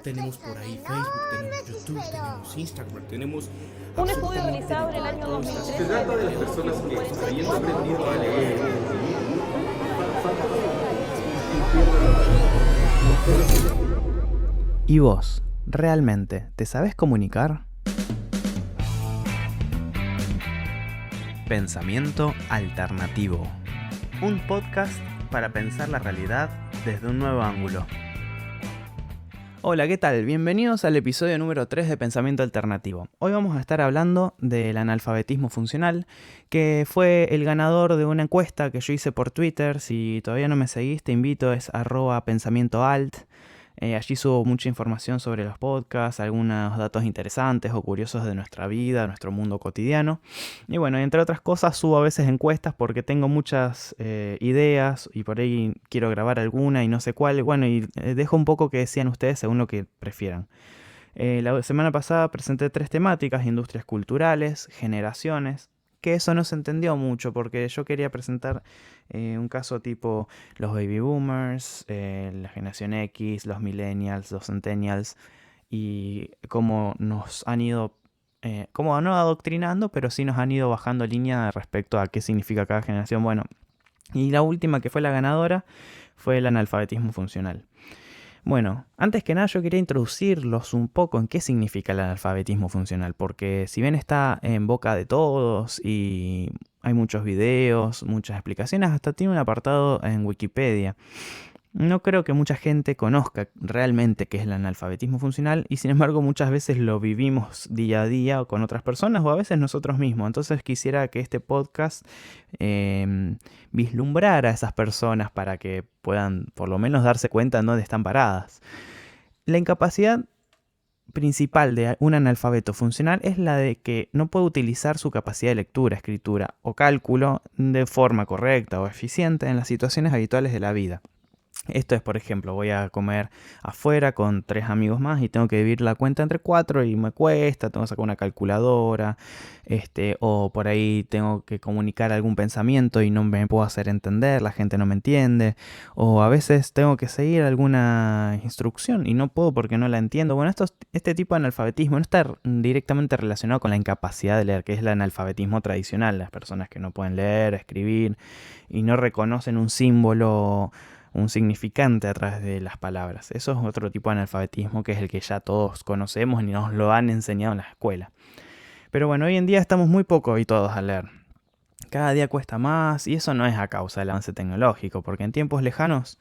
Tenemos por ahí Facebook, tenemos YouTube, tenemos Instagram, tenemos Un estudio absolutamente realizado en el todo. año Todo está 2013 Se trata de las personas que, habiendo aprendido a leer, ¿Y vos, realmente, te sabes comunicar? Pensamiento alternativo. Un podcast para pensar la realidad desde un nuevo ángulo. Hola, ¿qué tal? Bienvenidos al episodio número 3 de Pensamiento Alternativo. Hoy vamos a estar hablando del analfabetismo funcional, que fue el ganador de una encuesta que yo hice por Twitter. Si todavía no me seguís, te invito, es @pensamientoalt. Allí subo mucha información sobre los podcasts, algunos datos interesantes o curiosos de nuestra vida, nuestro mundo cotidiano. Y bueno, entre otras cosas subo a veces encuestas porque tengo muchas ideas y por ahí quiero grabar alguna y no sé cuál. Bueno, y dejo un poco que decían ustedes según lo que prefieran. La semana pasada presenté 3 temáticas: industrias culturales, generaciones, que eso no se entendió mucho porque yo quería presentar un caso tipo los baby boomers, la generación X, los millennials, los centennials, y cómo nos han ido, como no adoctrinando, pero sí nos han ido bajando línea respecto a qué significa cada generación. Bueno, y la última, que fue la ganadora, fue el analfabetismo funcional. Bueno, antes que nada yo quería introducirlos un poco en qué significa el analfabetismo funcional, porque si bien está en boca de todos y hay muchos videos, muchas explicaciones, hasta tiene un apartado en Wikipedia, no creo que mucha gente conozca realmente qué es el analfabetismo funcional y sin embargo muchas veces lo vivimos día a día con otras personas o a veces nosotros mismos. Entonces quisiera que este podcast vislumbrara a esas personas para que puedan por lo menos darse cuenta de dónde están paradas. La incapacidad principal de un analfabeto funcional es la de que no puede utilizar su capacidad de lectura, escritura o cálculo de forma correcta o eficiente en las situaciones habituales de la vida. Esto es, por ejemplo, voy a comer afuera con 3 amigos más y tengo que dividir la cuenta entre 4 y me cuesta, tengo que sacar una calculadora, o por ahí tengo que comunicar algún pensamiento y no me puedo hacer entender, la gente no me entiende, o a veces tengo que seguir alguna instrucción y no puedo porque no la entiendo. Bueno, este tipo de analfabetismo no está directamente relacionado con la incapacidad de leer, que es el analfabetismo tradicional, las personas que no pueden leer, escribir y no reconocen un símbolo, un significante a través de las palabras. Eso es otro tipo de analfabetismo, que es el que ya todos conocemos y nos lo han enseñado en la escuela. Pero bueno, hoy en día estamos muy poco habituados a leer. Cada día cuesta más y eso no es a causa del avance tecnológico, porque en tiempos lejanos,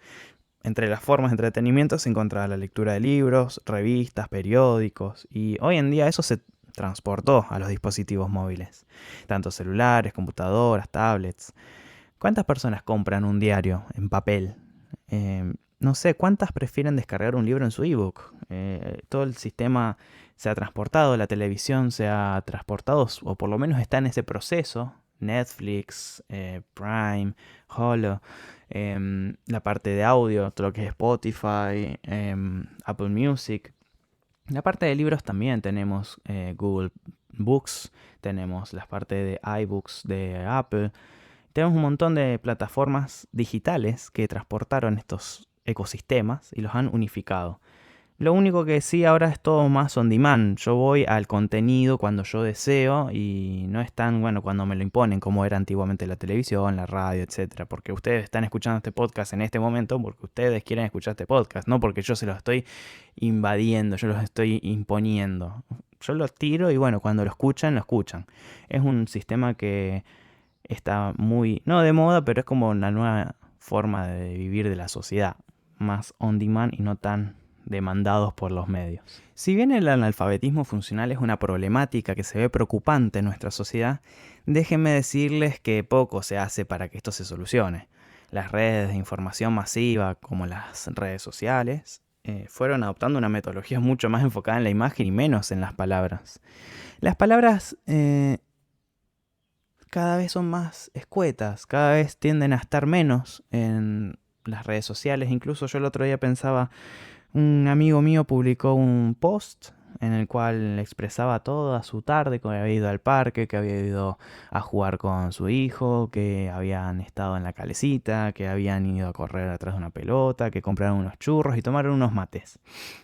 entre las formas de entretenimiento se encontraba la lectura de libros, revistas, periódicos, y hoy en día eso se transportó a los dispositivos móviles, tanto celulares, computadoras, tablets. ¿Cuántas personas compran un diario en papel? No sé, ¿cuántas prefieren descargar un libro en su ebook? Todo el sistema se ha transportado, la televisión se ha transportado, o por lo menos está en ese proceso. Netflix, Prime, Hulu, la parte de audio, todo lo que es Spotify, Apple Music. La parte de libros también tenemos Google Books, tenemos la parte de iBooks de Apple. Tenemos un montón de plataformas digitales que transportaron estos ecosistemas y los han unificado. Lo único que sí ahora es todo más on demand. Yo voy al contenido cuando yo deseo y no es tan, bueno, cuando me lo imponen como era antiguamente la televisión, la radio, etcétera. Porque ustedes están escuchando este podcast en este momento porque ustedes quieren escuchar este podcast, no porque yo se los estoy invadiendo, yo los estoy imponiendo. Yo los tiro y bueno, cuando lo escuchan, lo escuchan. Es un sistema que está muy, no de moda, pero es como una nueva forma de vivir de la sociedad, más on demand y no tan demandados por los medios. Si bien el analfabetismo funcional es una problemática que se ve preocupante en nuestra sociedad, déjenme decirles que poco se hace para que esto se solucione. Las redes de información masiva, como las redes sociales, fueron adoptando una metodología mucho más enfocada en la imagen y menos en las palabras. Las palabras cada vez son más escuetas, cada vez tienden a estar menos en las redes sociales. Incluso yo el otro día pensaba, un amigo mío publicó un post en el cual expresaba toda su tarde, que había ido al parque, que había ido a jugar con su hijo, que habían estado en la calecita, que habían ido a correr atrás de una pelota, que compraron unos churros y tomaron unos mates.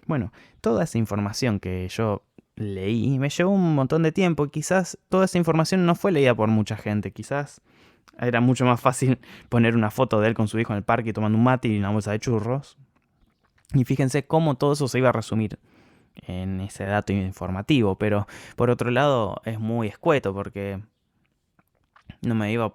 Bueno, toda esa información que yo leí me llevó un montón de tiempo. Quizás toda esa información no fue leída por mucha gente. Quizás era mucho más fácil poner una foto de él con su hijo en el parque tomando un mate y una bolsa de churros. Y fíjense cómo todo eso se iba a resumir en ese dato informativo. Pero por otro lado es muy escueto porque no iba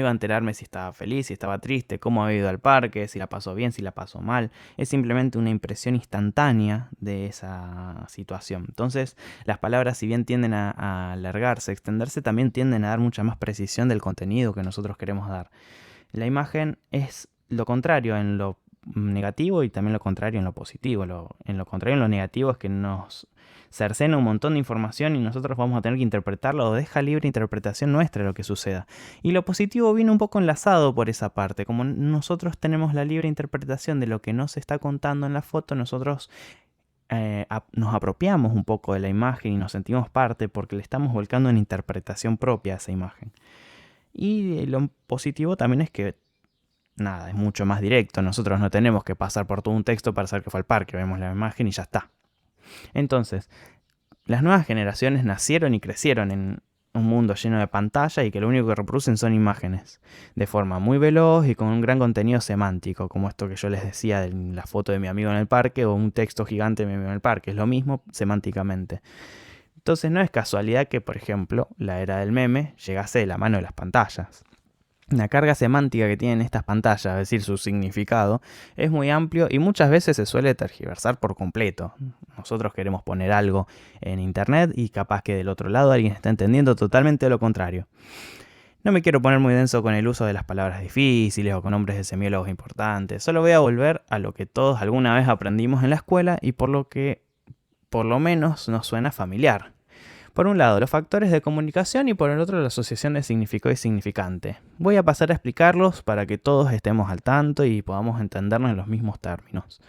a enterarme si estaba feliz, si estaba triste, cómo había ido al parque, si la pasó bien, si la pasó mal. Es simplemente una impresión instantánea de esa situación. Entonces, las palabras, si bien tienden a alargarse, extenderse, también tienden a dar mucha más precisión del contenido que nosotros queremos dar. La imagen es lo contrario en lo negativo y también lo contrario en lo positivo. En lo contrario en lo negativo es que nos cercena un montón de información y nosotros vamos a tener que interpretarlo o deja libre interpretación nuestra lo que suceda. Y lo positivo viene un poco enlazado por esa parte. Como nosotros tenemos la libre interpretación de lo que nos está contando en la foto, nosotros nos apropiamos un poco de la imagen y nos sentimos parte porque le estamos volcando una interpretación propia a esa imagen. Y lo positivo también es que nada, es mucho más directo. Nosotros no tenemos que pasar por todo un texto para saber que fue al parque. Vemos la imagen y ya está. Entonces, las nuevas generaciones nacieron y crecieron en un mundo lleno de pantalla y que lo único que reproducen son imágenes, de forma muy veloz y con un gran contenido semántico, como esto que yo les decía de la foto de mi amigo en el parque o un texto gigante de mi amigo en el parque. Es lo mismo semánticamente. Entonces no es casualidad que, por ejemplo, la era del meme llegase de la mano de las pantallas. La carga semántica que tienen estas pantallas, es decir, su significado, es muy amplio y muchas veces se suele tergiversar por completo. Nosotros queremos poner algo en internet y capaz que del otro lado alguien está entendiendo totalmente lo contrario. No me quiero poner muy denso con el uso de las palabras difíciles o con nombres de semiólogos importantes. Solo voy a volver a lo que todos alguna vez aprendimos en la escuela y por lo que por lo menos nos suena familiar. Por un lado, los factores de comunicación y por el otro, la asociación de significado y significante. Voy a pasar a explicarlos para que todos estemos al tanto y podamos entendernos en los mismos términos.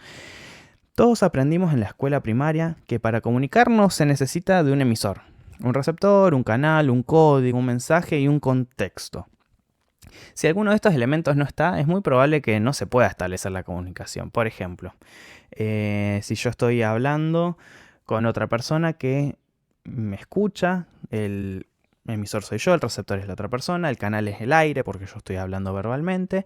Todos aprendimos en la escuela primaria que para comunicarnos se necesita de un emisor, un receptor, un canal, un código, un mensaje y un contexto. Si alguno de estos elementos no está, es muy probable que no se pueda establecer la comunicación. Por ejemplo, si yo estoy hablando con otra persona que me escucha, el emisor soy yo, el receptor es la otra persona, el canal es el aire porque yo estoy hablando verbalmente,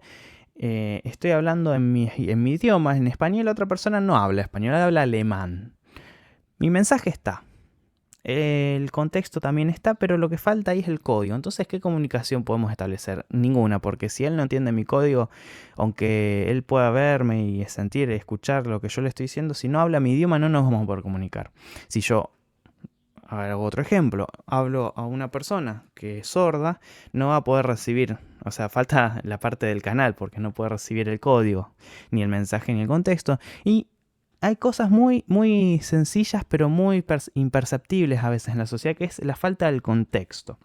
estoy hablando en mi idioma, en español, la otra persona no habla español, habla alemán. Mi mensaje está, el contexto también está, pero lo que falta ahí es el código. Entonces, ¿qué comunicación podemos establecer? Ninguna, porque si él no entiende mi código, aunque él pueda verme y sentir, escuchar lo que yo le estoy diciendo, si no habla mi idioma no nos vamos a poder comunicar. Si yo hago otro ejemplo, hablo a una persona que es sorda, no va a poder recibir, o sea, falta la parte del canal porque no puede recibir el código, ni el mensaje ni el contexto. Y hay cosas muy, muy sencillas pero muy imperceptibles a veces en la sociedad, que es la falta del contexto.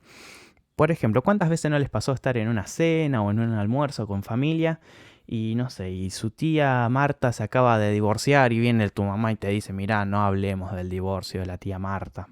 Por ejemplo, ¿cuántas veces no les pasó estar en una cena o en un almuerzo con familia y no sé, y su tía Marta se acaba de divorciar y viene tu mamá y te dice, mirá, no hablemos del divorcio de la tía Marta?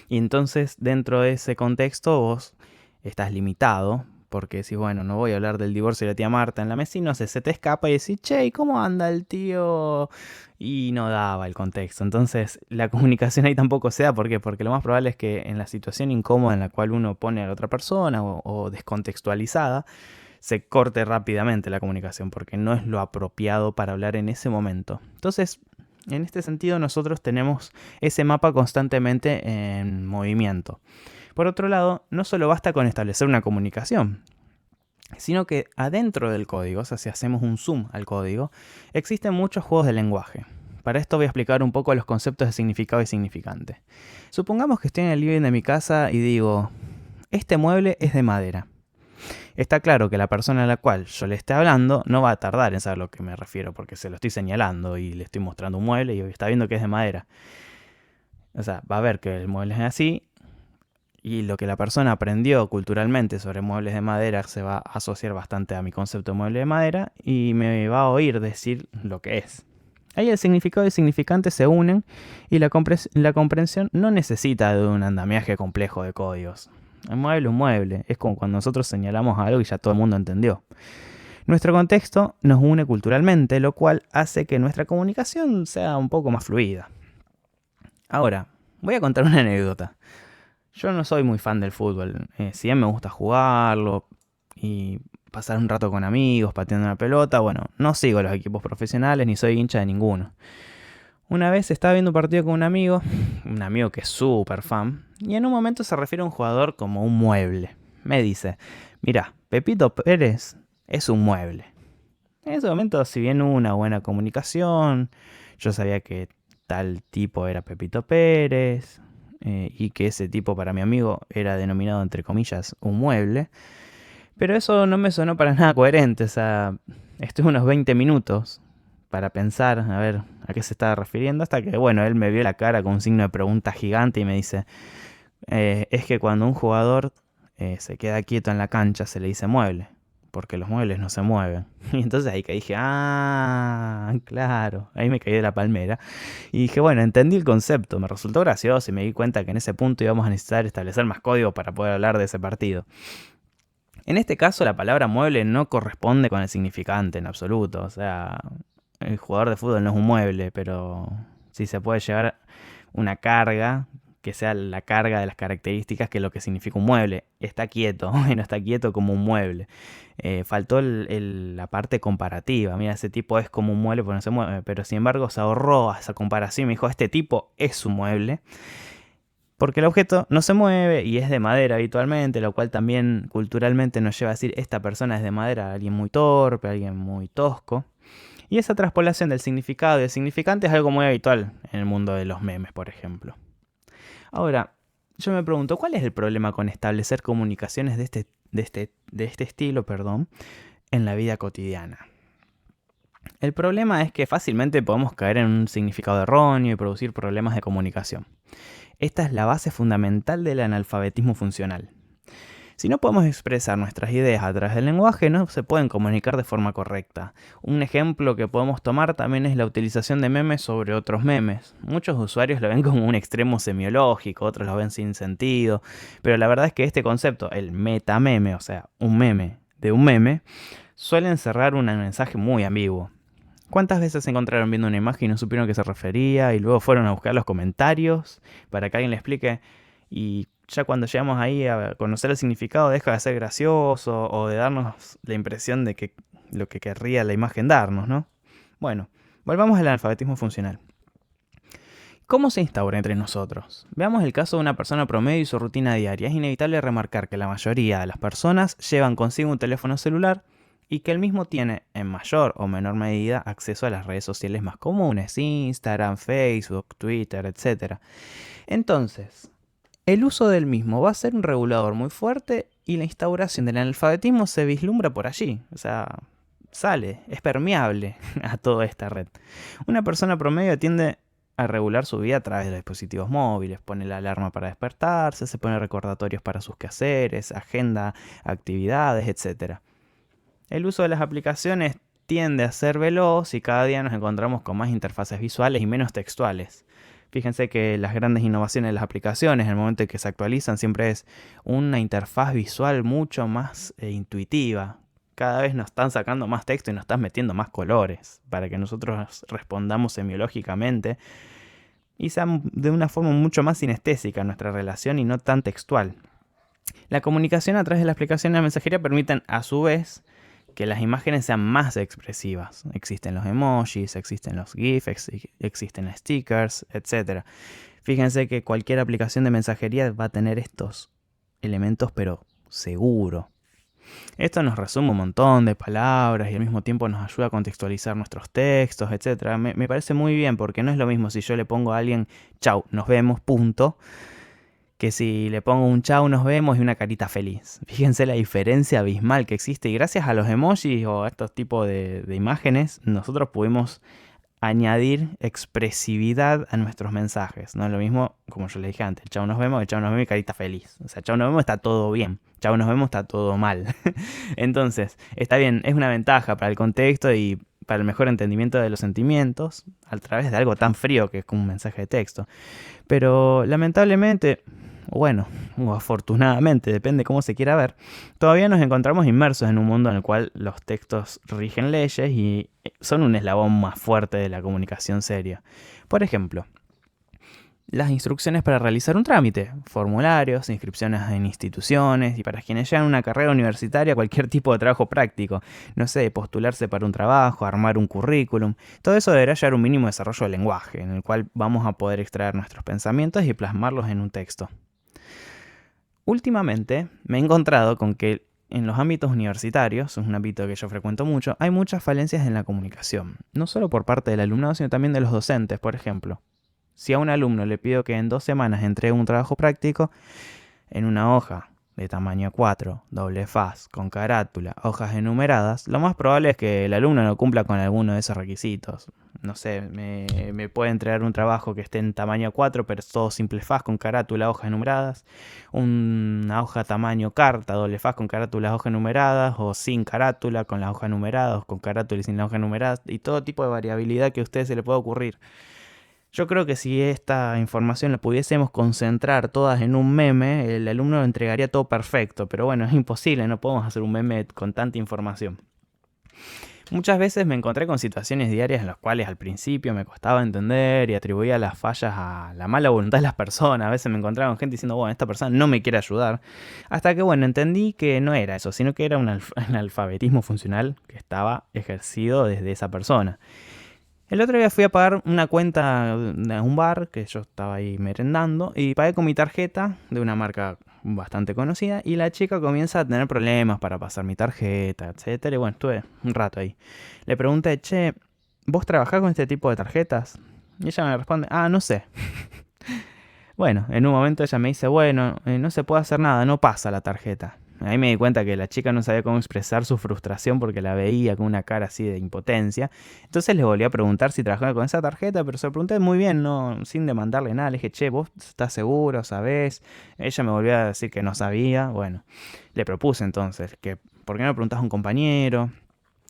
Y entonces dentro de ese contexto vos estás limitado porque decís, bueno, no voy a hablar del divorcio de la tía Marta en la mesa y no sé, se te escapa y decís, che, ¿cómo anda el tío? Y no daba el contexto. Entonces la comunicación ahí tampoco se da. ¿Por qué? Porque lo más probable es que en la situación incómoda en la cual uno pone a la otra persona o descontextualizada, se corte rápidamente la comunicación porque no es lo apropiado para hablar en ese momento. Entonces, en este sentido, nosotros tenemos ese mapa constantemente en movimiento. Por otro lado, no solo basta con establecer una comunicación, sino que adentro del código, o sea, si hacemos un zoom al código, existen muchos juegos de lenguaje. Para esto voy a explicar un poco los conceptos de significado y significante. Supongamos que estoy en el living de mi casa y digo, este mueble es de madera. Está claro que la persona a la cual yo le esté hablando no va a tardar en saber a lo que me refiero porque se lo estoy señalando y le estoy mostrando un mueble y está viendo que es de madera. O sea, va a ver que el mueble es así y lo que la persona aprendió culturalmente sobre muebles de madera se va a asociar bastante a mi concepto de mueble de madera y me va a oír decir lo que es. Ahí el significado y el significante se unen y la comprensión no necesita de un andamiaje complejo de códigos. Un mueble, es como cuando nosotros señalamos algo y ya todo el mundo entendió. Nuestro contexto nos une culturalmente, lo cual hace que nuestra comunicación sea un poco más fluida. Ahora, voy a contar una anécdota. Yo no soy muy fan del fútbol, si bien me gusta jugarlo y pasar un rato con amigos, pateando una pelota, bueno, no sigo los equipos profesionales ni soy hincha de ninguno. Una vez estaba viendo un partido con un amigo que es súper fan, y en un momento se refiere a un jugador como un mueble. Me dice, mira, Pepito Pérez es un mueble. En ese momento, si bien hubo una buena comunicación, yo sabía que tal tipo era Pepito Pérez, y que ese tipo para mi amigo era denominado entre comillas un mueble, pero eso no me sonó para nada coherente. O sea, estuve unos 20 minutos para pensar a ver a qué se estaba refiriendo, hasta que, bueno, él me vio la cara con un signo de pregunta gigante y me dice, es que cuando un jugador se queda quieto en la cancha se le dice mueble, porque los muebles no se mueven. Y entonces ahí que dije, claro, ahí me caí de la palmera. Y dije, bueno, entendí el concepto, me resultó gracioso y me di cuenta que en ese punto íbamos a necesitar establecer más código para poder hablar de ese partido. En este caso la palabra mueble no corresponde con el significante en absoluto. O sea, el jugador de fútbol no es un mueble, pero sí se puede llevar una carga que sea la carga de las características que es lo que significa un mueble. Está quieto, y no está quieto como un mueble. Faltó la parte comparativa. Mira, ese tipo es como un mueble porque no se mueve, pero sin embargo se ahorró esa comparación y me dijo, este tipo es un mueble. Porque el objeto no se mueve y es de madera habitualmente, lo cual también culturalmente nos lleva a decir esta persona es de madera, alguien muy torpe, alguien muy tosco. Y esa traspolación del significado y del significante es algo muy habitual en el mundo de los memes, por ejemplo. Ahora, yo me pregunto, ¿cuál es el problema con establecer comunicaciones de este estilo, en la vida cotidiana? El problema es que fácilmente podemos caer en un significado erróneo y producir problemas de comunicación. Esta es la base fundamental del analfabetismo funcional. Si no podemos expresar nuestras ideas a través del lenguaje, no se pueden comunicar de forma correcta. Un ejemplo que podemos tomar también es la utilización de memes sobre otros memes. Muchos usuarios lo ven como un extremo semiológico, otros lo ven sin sentido, pero la verdad es que este concepto, el metameme, o sea, un meme de un meme, suele encerrar un mensaje muy ambiguo. ¿Cuántas veces se encontraron viendo una imagen y no supieron a qué se refería y luego fueron a buscar los comentarios para que alguien le explique? Y ya cuando llegamos ahí a conocer el significado deja de ser gracioso o de darnos la impresión de que lo que querría la imagen darnos, ¿no? Bueno, volvamos al analfabetismo funcional. ¿Cómo se instaura entre nosotros? Veamos el caso de una persona promedio y su rutina diaria. Es inevitable remarcar que la mayoría de las personas llevan consigo un teléfono celular y que el mismo tiene, en mayor o menor medida, acceso a las redes sociales más comunes, Instagram, Facebook, Twitter, etc. Entonces, el uso del mismo va a ser un regulador muy fuerte y la instauración del analfabetismo se vislumbra por allí. O sea, es permeable a toda esta red. Una persona promedio tiende a regular su vida a través de dispositivos móviles, pone la alarma para despertarse, se pone recordatorios para sus quehaceres, agenda actividades, etc. El uso de las aplicaciones tiende a ser veloz y cada día nos encontramos con más interfaces visuales y menos textuales. Fíjense que las grandes innovaciones de las aplicaciones, en el momento en que se actualizan, siempre es una interfaz visual mucho más intuitiva. Cada vez nos están sacando más texto y nos están metiendo más colores para que nosotros respondamos semiológicamente y sea de una forma mucho más sinestésica nuestra relación y no tan textual. La comunicación a través de la aplicación de la mensajería permiten, a su vez, que las imágenes sean más expresivas. Existen los emojis, existen los GIFs, existen stickers, etc. Fíjense que cualquier aplicación de mensajería va a tener estos elementos, pero seguro. Esto nos resume un montón de palabras y al mismo tiempo nos ayuda a contextualizar nuestros textos, etc. Me parece muy bien porque no es lo mismo si yo le pongo a alguien chau, nos vemos, punto, que si le pongo un chau, nos vemos y una carita feliz. Fíjense la diferencia abismal que existe y gracias a los emojis o a estos tipos de imágenes nosotros pudimos añadir expresividad a nuestros mensajes. No es lo mismo, como yo le dije antes, chau nos vemos y carita feliz. O sea, chau nos vemos está todo bien, chau nos vemos está todo mal. Entonces, está bien, es una ventaja para el contexto y para el mejor entendimiento de los sentimientos a través de algo tan frío que es como un mensaje de texto. Pero lamentablemente, bueno, o afortunadamente, depende cómo se quiera ver, todavía nos encontramos inmersos en un mundo en el cual los textos rigen leyes y son un eslabón más fuerte de la comunicación seria. Por ejemplo, las instrucciones para realizar un trámite, formularios, inscripciones en instituciones y para quienes llegan a una carrera universitaria cualquier tipo de trabajo práctico, no sé, postularse para un trabajo, armar un currículum, todo eso deberá llevar un mínimo desarrollo del lenguaje, en el cual vamos a poder extraer nuestros pensamientos y plasmarlos en un texto. Últimamente me he encontrado con que en los ámbitos universitarios, es un ámbito que yo frecuento mucho, hay muchas falencias en la comunicación, no solo por parte del alumnado, sino también de los docentes, por ejemplo. Si a un alumno le pido que en 2 semanas entregue un trabajo práctico en una hoja de tamaño A4, doble faz, con carátula, hojas enumeradas, lo más probable es que el alumno no cumpla con alguno de esos requisitos. No sé, me puede entregar un trabajo que esté en tamaño A4, pero todo simple faz, con carátula, hojas enumeradas, una hoja tamaño carta, doble faz, con carátula, hojas enumeradas, o sin carátula, con las hojas numeradas, con carátula y sin las hojas numeradas, y todo tipo de variabilidad que a usted se le pueda ocurrir. Yo creo que si esta información la pudiésemos concentrar todas en un meme, el alumno lo entregaría todo perfecto, pero bueno, es imposible, no podemos hacer un meme con tanta información. Muchas veces me encontré con situaciones diarias en las cuales al principio me costaba entender y atribuía las fallas a la mala voluntad de las personas. A veces me encontraba con gente diciendo, bueno, esta persona no me quiere ayudar. Hasta que, bueno, entendí que no era eso, sino que era un analfabetismo funcional que estaba ejercido desde esa persona. El otro día fui a pagar una cuenta de un bar que yo estaba ahí merendando y pagué con mi tarjeta de una marca bastante conocida y la chica comienza a tener problemas para pasar mi tarjeta, etcétera. Y bueno, estuve un rato ahí. Le pregunté, che, ¿vos trabajás con este tipo de tarjetas? Y ella me responde, no sé. Bueno, en un momento ella me dice, bueno, no se puede hacer nada, no pasa la tarjeta. Ahí me di cuenta que la chica no sabía cómo expresar su frustración porque la veía con una cara así de impotencia. Entonces le volví a preguntar si trabajaba con esa tarjeta, pero se lo pregunté muy bien, no, sin demandarle nada. Le dije, che, ¿vos estás seguro? ¿Sabés? Ella me volvió a decir que no sabía. Bueno, le propuse entonces que, ¿por qué no le preguntás a un compañero?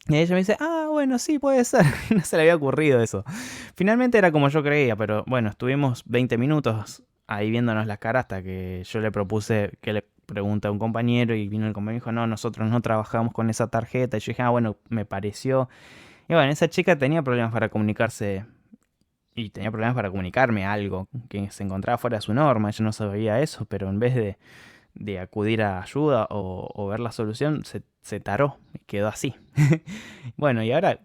Y ella me dice, bueno, sí, puede ser. No se le había ocurrido eso. Finalmente era como yo creía, pero bueno, estuvimos 20 minutos ahí viéndonos las caras hasta que yo le propuse que le pregunte a un compañero y vino el compañero y dijo, no, nosotros no trabajamos con esa tarjeta. Y yo dije, bueno, me pareció. Y bueno, esa chica tenía problemas para comunicarse y tenía problemas para comunicarme algo que se encontraba fuera de su norma. Ella no sabía eso, pero en vez de acudir a ayuda o ver la solución, se taró y quedó así. Bueno, y ahora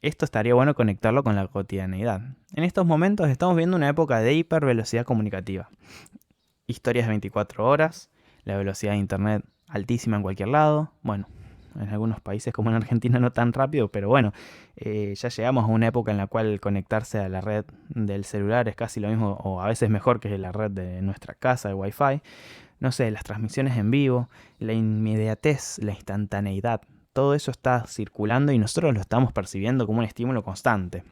esto estaría bueno conectarlo con la cotidianeidad. En estos momentos estamos viendo una época de hipervelocidad comunicativa. Historias de 24 horas, la velocidad de internet altísima en cualquier lado. Bueno, en algunos países como en Argentina no tan rápido, pero bueno, ya llegamos a una época en la cual conectarse a la red del celular es casi lo mismo o a veces mejor que la red de nuestra casa, de Wi-Fi. No sé, las transmisiones en vivo, la inmediatez, la instantaneidad, todo eso está circulando y nosotros lo estamos percibiendo como un estímulo constante.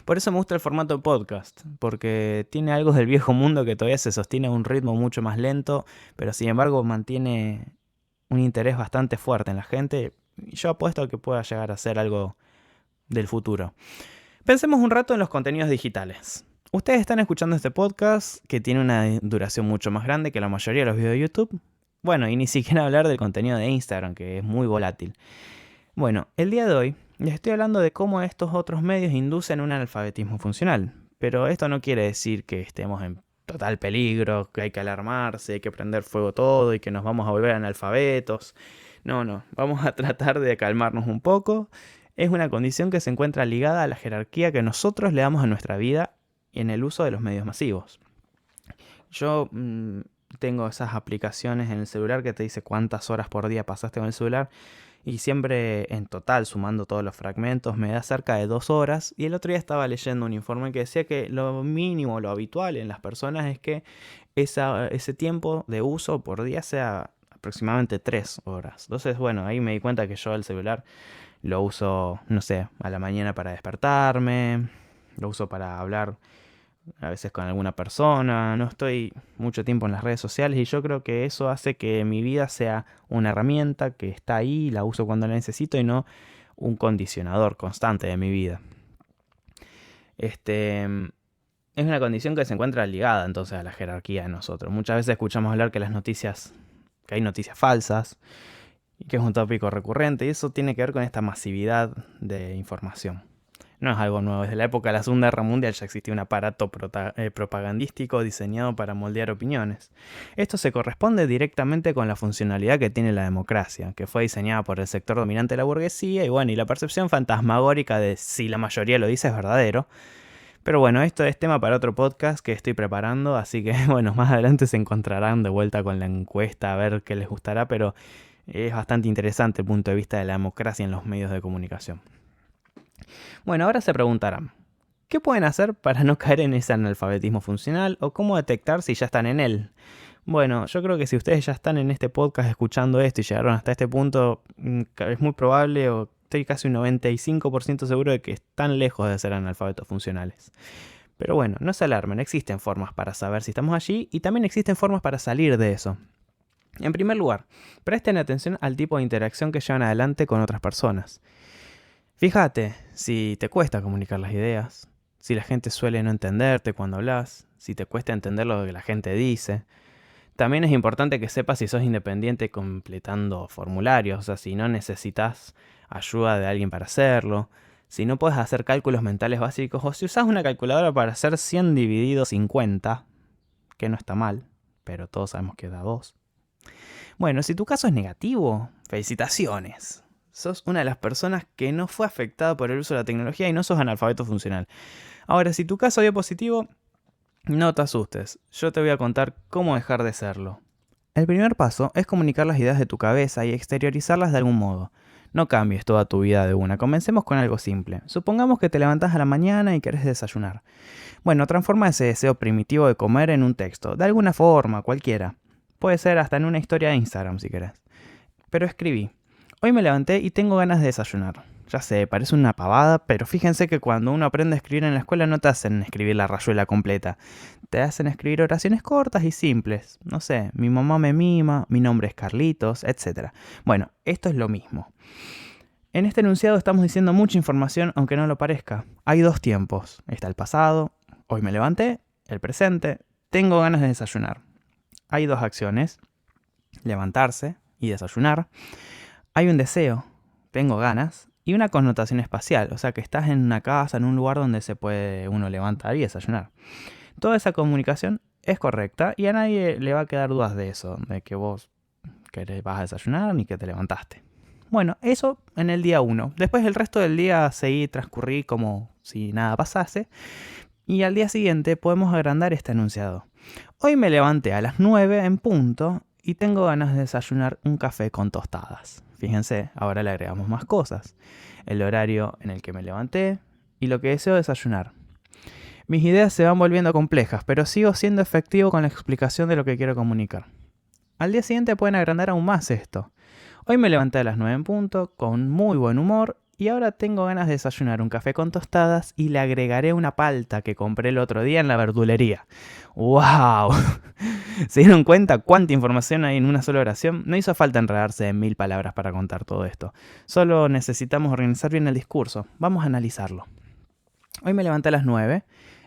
Por eso me gusta el formato de podcast, porque tiene algo del viejo mundo que todavía se sostiene a un ritmo mucho más lento, pero sin embargo mantiene un interés bastante fuerte en la gente y yo apuesto a que pueda llegar a ser algo del futuro. Pensemos un rato en los contenidos digitales. Ustedes están escuchando este podcast que tiene una duración mucho más grande que la mayoría de los videos de YouTube. Bueno, y ni siquiera hablar del contenido de Instagram, que es muy volátil. Bueno, el día de hoy les estoy hablando de cómo estos otros medios inducen un analfabetismo funcional. Pero esto no quiere decir que estemos en total peligro, que hay que alarmarse, hay que prender fuego todo y que nos vamos a volver analfabetos. No, vamos a tratar de calmarnos un poco. Es una condición que se encuentra ligada a la jerarquía que nosotros le damos a nuestra vida en el uso de los medios masivos. Yo tengo esas aplicaciones en el celular que te dice cuántas horas por día pasaste con el celular y siempre en total, sumando todos los fragmentos, me da cerca de 2 horas. Y el otro día estaba leyendo un informe que decía que lo mínimo, lo habitual en las personas es que ese tiempo de uso por día sea aproximadamente 3 horas. Entonces, bueno, ahí me di cuenta que yo el celular lo uso, no sé, a la mañana para despertarme, lo uso para hablar a veces con alguna persona, no estoy mucho tiempo en las redes sociales y yo creo que eso hace que mi vida sea una herramienta que está ahí, la uso cuando la necesito y no un condicionador constante de mi vida. Es una condición que se encuentra ligada entonces a la jerarquía de nosotros. Muchas veces escuchamos hablar que hay noticias falsas, y que es un tópico recurrente, y eso tiene que ver con esta masividad de información. No es algo nuevo, desde la época de la Segunda Guerra Mundial ya existía un aparato propagandístico diseñado para moldear opiniones. Esto se corresponde directamente con la funcionalidad que tiene la democracia, que fue diseñada por el sector dominante de la burguesía, y la percepción fantasmagórica de si la mayoría lo dice es verdadero. Pero bueno, esto es tema para otro podcast que estoy preparando, así que bueno, más adelante se encontrarán de vuelta con la encuesta a ver qué les gustará, pero es bastante interesante el punto de vista de la democracia en los medios de comunicación. Bueno, ahora se preguntarán, ¿qué pueden hacer para no caer en ese analfabetismo funcional o cómo detectar si ya están en él? Bueno, yo creo que si ustedes ya están en este podcast escuchando esto y llegaron hasta este punto, es muy probable, o estoy casi un 95% seguro de que están lejos de ser analfabetos funcionales. Pero bueno, no se alarmen, existen formas para saber si estamos allí y también existen formas para salir de eso. En primer lugar, presten atención al tipo de interacción que llevan adelante con otras personas. Fíjate si te cuesta comunicar las ideas, si la gente suele no entenderte cuando hablas, si te cuesta entender lo que la gente dice. También es importante que sepas si sos independiente completando formularios, o sea, si no necesitas ayuda de alguien para hacerlo, si no puedes hacer cálculos mentales básicos, o si usas una calculadora para hacer 100 dividido 50, que no está mal, pero todos sabemos que da 2. Bueno, si tu caso es negativo, felicitaciones. Sos una de las personas que no fue afectada por el uso de la tecnología y no sos analfabeto funcional. Ahora, si tu caso dio positivo, no te asustes. Yo te voy a contar cómo dejar de serlo. El primer paso es comunicar las ideas de tu cabeza y exteriorizarlas de algún modo. No cambies toda tu vida de una. Comencemos con algo simple. Supongamos que te levantás a la mañana y querés desayunar. Bueno, transforma ese deseo primitivo de comer en un texto. De alguna forma, cualquiera. Puede ser hasta en una historia de Instagram si querés. Pero escribí. Hoy me levanté y tengo ganas de desayunar. Ya sé, parece una pavada, pero fíjense que cuando uno aprende a escribir en la escuela no te hacen escribir la rayuela completa. Te hacen escribir oraciones cortas y simples. No sé, mi mamá me mima, mi nombre es Carlitos, etc. Bueno, esto es lo mismo. En este enunciado estamos diciendo mucha información, aunque no lo parezca. Hay 2 tiempos. Está el pasado, hoy me levanté, el presente, tengo ganas de desayunar. Hay 2 acciones, levantarse y desayunar. Hay un deseo, tengo ganas, y una connotación espacial, o sea que estás en una casa, en un lugar donde se puede uno levantar y desayunar. Toda esa comunicación es correcta y a nadie le va a quedar dudas de eso, de que vos vas a desayunar ni que te levantaste. Bueno, eso en el día 1. Después el resto del día transcurrí como si nada pasase. Y al día siguiente podemos agrandar este enunciado. Hoy me levanté a las 9 en punto y tengo ganas de desayunar un café con tostadas. Fíjense, ahora le agregamos más cosas. El horario en el que me levanté y lo que deseo desayunar. Mis ideas se van volviendo complejas, pero sigo siendo efectivo con la explicación de lo que quiero comunicar. Al día siguiente pueden agrandar aún más esto. Hoy me levanté a las 9 en punto, con muy buen humor, y ahora tengo ganas de desayunar un café con tostadas y le agregaré una palta que compré el otro día en la verdulería. ¡Wow! ¿Se dieron cuenta cuánta información hay en una sola oración? No hizo falta enredarse en 1000 palabras para contar todo esto. Solo necesitamos organizar bien el discurso. Vamos a analizarlo. Hoy me levanté a las 9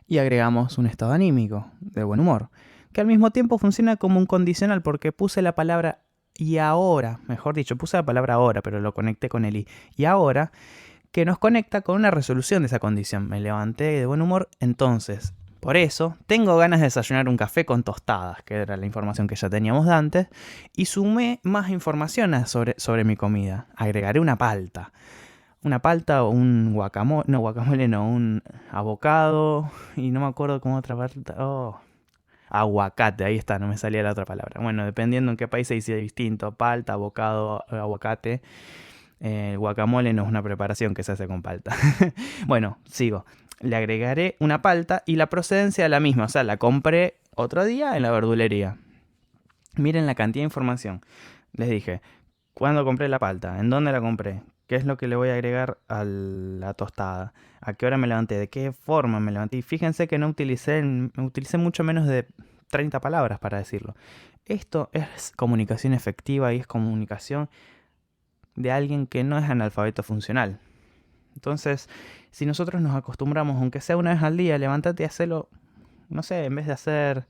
y agregamos un estado anímico, de buen humor, que al mismo tiempo funciona como un condicional porque puse la palabra y ahora, mejor dicho, puse la palabra ahora, pero lo conecté con el y ahora, que nos conecta con una resolución de esa condición. Me levanté de buen humor, entonces, por eso, tengo ganas de desayunar un café con tostadas, que era la información que ya teníamos de antes, y sumé más información sobre mi comida. Agregaré una palta. Una palta o un guacamole, un avocado, y no me acuerdo cómo otra palta. Aguacate, ahí está, no me salía la otra palabra. Bueno, dependiendo en qué país se dice distinto, palta, abocado, aguacate. El guacamole no es una preparación que se hace con palta. Bueno, sigo. Le agregaré una palta y la procedencia es la misma, o sea, la compré otro día en la verdulería. Miren la cantidad de información. Les dije, ¿cuándo compré la palta? ¿En dónde la compré? ¿Qué es lo que le voy a agregar a la tostada? ¿A qué hora me levanté? ¿De qué forma me levanté? Y fíjense que utilicé mucho menos de 30 palabras para decirlo. Esto es comunicación efectiva y es comunicación de alguien que no es analfabeto funcional. Entonces, si nosotros nos acostumbramos, aunque sea una vez al día, levántate y hacelo, no sé, en vez de hacer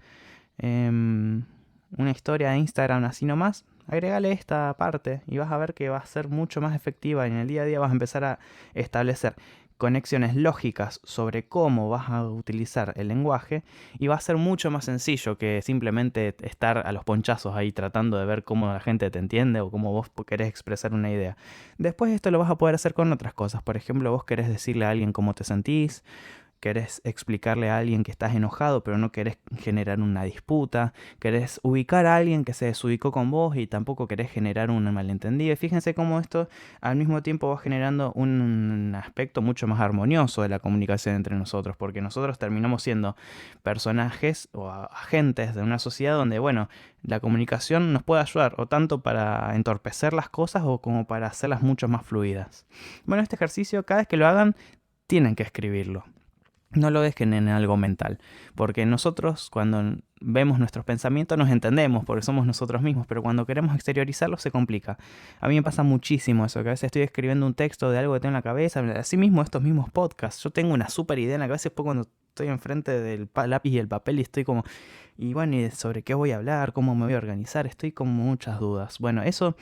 una historia de Instagram así nomás, agrégale esta parte y vas a ver que va a ser mucho más efectiva y en el día a día vas a empezar a establecer conexiones lógicas sobre cómo vas a utilizar el lenguaje y va a ser mucho más sencillo que simplemente estar a los ponchazos ahí tratando de ver cómo la gente te entiende o cómo vos querés expresar una idea. Después esto lo vas a poder hacer con otras cosas. Por ejemplo, vos querés decirle a alguien cómo te sentís, querés explicarle a alguien que estás enojado pero no querés generar una disputa, querés ubicar a alguien que se desubicó con vos y tampoco querés generar un malentendido. Y fíjense cómo esto al mismo tiempo va generando un aspecto mucho más armonioso de la comunicación entre nosotros, porque nosotros terminamos siendo personajes o agentes de una sociedad donde, bueno, la comunicación nos puede ayudar o tanto para entorpecer las cosas o como para hacerlas mucho más fluidas. Bueno, este ejercicio cada vez que lo hagan tienen que escribirlo. No lo dejen en algo mental, porque nosotros cuando vemos nuestros pensamientos nos entendemos porque somos nosotros mismos, pero cuando queremos exteriorizarlos se complica. A mí me pasa muchísimo eso, que a veces estoy escribiendo un texto de algo que tengo en la cabeza, así mismo estos mismos podcasts, yo tengo una súper idea en la cabeza y después cuando estoy enfrente del lápiz y el papel y estoy como, y bueno, ¿y sobre qué voy a hablar? ¿Cómo me voy a organizar? Estoy con muchas dudas. Bueno, eso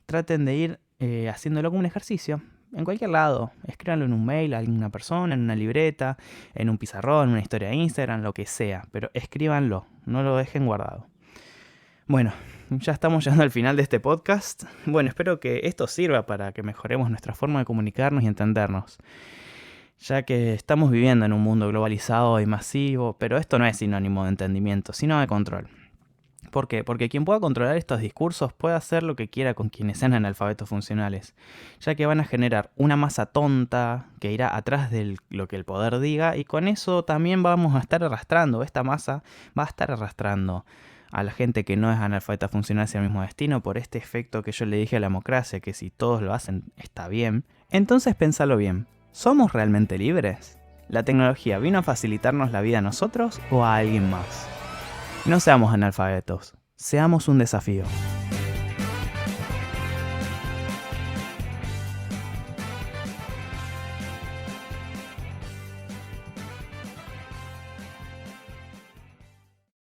traten de ir haciéndolo como un ejercicio. En cualquier lado, escríbanlo en un mail a alguna persona, en una libreta, en un pizarrón, en una historia de Instagram, lo que sea, pero escríbanlo, no lo dejen guardado. Bueno, ya estamos llegando al final de este podcast. Bueno, espero que esto sirva para que mejoremos nuestra forma de comunicarnos y entendernos, ya que estamos viviendo en un mundo globalizado y masivo, pero esto no es sinónimo de entendimiento, sino de control. ¿Por qué? Porque quien pueda controlar estos discursos puede hacer lo que quiera con quienes sean analfabetos funcionales, ya que van a generar una masa tonta que irá atrás de lo que el poder diga y con eso también vamos a estar arrastrando, esta masa va a estar arrastrando a la gente que no es analfabeta funcional hacia el mismo destino por este efecto que yo le dije a la democracia, que si todos lo hacen está bien. Entonces pensalo bien, ¿somos realmente libres? ¿La tecnología vino a facilitarnos la vida a nosotros o a alguien más? No seamos analfabetos, seamos un desafío.